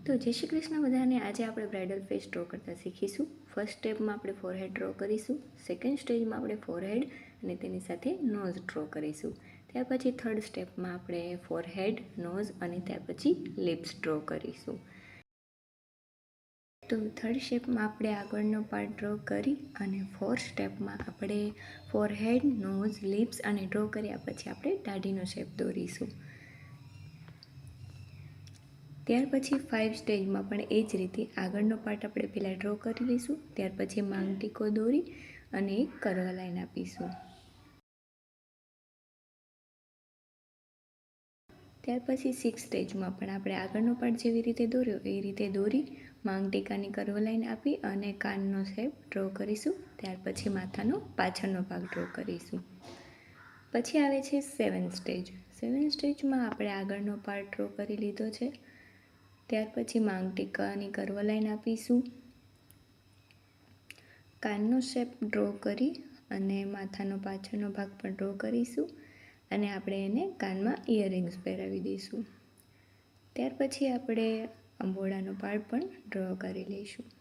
તો જય શ્રી કૃષ્ણ બધાને। આજે આપણે બ્રાઇડલ ફેસ ડ્રો કરતાં શીખીશું। ફર્સ્ટ સ્ટેપમાં આપણે ફોરહેડ ડ્રો કરીશું। સેકન્ડ સ્ટેજમાં આપણે ફોરહેડ અને તેની સાથે નોઝ ડ્રો કરીશું। ત્યાર પછી થર્ડ સ્ટેપમાં આપણે ફોરહેડ, નોઝ અને ત્યાર પછી લિપ્સ ડ્રો કરીશું। તો થર્ડ સ્ટેપમાં આપણે આગળનો પાર્ટ ડ્રો કરી અને ફોર્થ સ્ટેપમાં આપણે ફોરહેડ, નોઝ, લિપ્સ અને ડ્રો કર્યા પછી આપણે દાઢીનો શેપ દોરીશું। ત્યાર પછી 5 સ્ટેજમાં પણ એ જ રીતે આગળનો પાર્ટ આપણે પહેલાં ડ્રો કરી લઈશું। ત્યાર પછી માંગ ટીકો દોરી અને એક કર્વ લાઈન આપીશું। ત્યાર પછી 6 સ્ટેજમાં પણ આપણે આગળનો પાર્ટ જેવી રીતે દોર્યો એ રીતે દોરી માંગ ટીકાની કર્વ લાઈન આપી અને કાનનો શેપ ડ્રો કરીશું। ત્યાર પછી માથાનો પાછળનો ભાગ ડ્રો કરીશું। પછી આવે છે 7 સ્ટેજ। 7 સ્ટેજમાં આપણે આગળનો પાર્ટ ડ્રો કરી લીધો છે। ત્યાર પછી માંગ ટીકાની કર્વ લાઈન આપીશું, કાનનો શેપ ડ્રો કરી અને માથાનો પાછળનો ભાગ પણ ડ્રો કરીશું અને આપણે એને કાનમાં ઇયરિંગ્સ પહેરાવી દઈશું। ત્યાર પછી આપણે અંબોડાનો પાર્ટ પણ ડ્રો કરી લઈશું।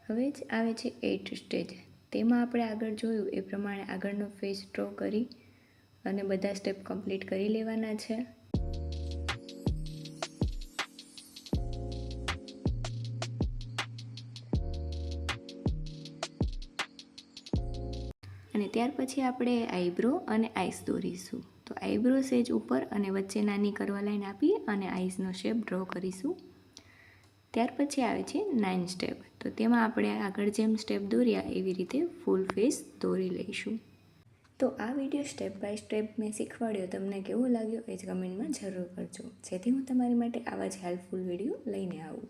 હવે જ આવે છે 8 સ્ટેજ। તેમાં આપણે આગળ જોયું એ પ્રમાણે આગળનો ફેસ ડ્રો કરી અને બધા સ્ટેપ કમ્પ્લીટ કરી લેવાના છે। અને ત્યાર પછી આપણે આઈબ્રો અને આઈસ દોરીશું। તો આઈબ્રો સેજ ઉપર અને વચ્ચે નાની કર્વ લાઈન આપી અને આઈસનો શેપ ડ્રો કરીશું। ત્યાર પછી આવે છે 9 સ્ટેપ। તો તેમાં આપણે આગળ જેમ સ્ટેપ દોર્યા એવી રીતે ફૂલ ફેસ દોરી લઈશું। તો આ વિડીયો સ્ટેપ બાય સ્ટેપ મેં શીખવાડ્યો તમને કેવો લાગ્યો એ જ કમેન્ટમાં જરૂર કરજો, જેથી હું તમારી માટે આવા જ હેલ્પફુલ વિડીયો લઈને આવું।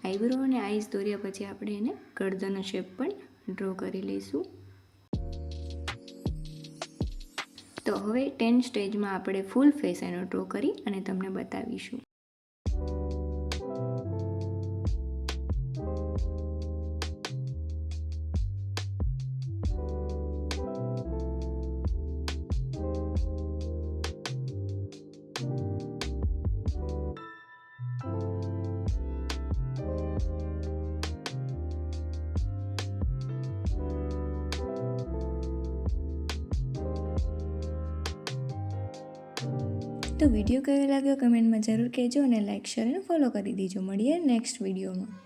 આઈબ્રો અને આઈસ દોર્યા પછી આપણે એને ગરદનનો શેપ પણ ડ્રો કરી લઈશું। તો હવે 10 સ્ટેજમાં આપણે ફૂલ ફેસ એનો ડ્રો કરી અને તમને બતાવીશું। તો વિડીયો કેવો લાગ્યો કમેન્ટમાં જરૂર કહેજો અને લાઇક, શેર અને ફોલો કરી દેજો। મળીએ નેક્સ્ટ વિડીયોમાં।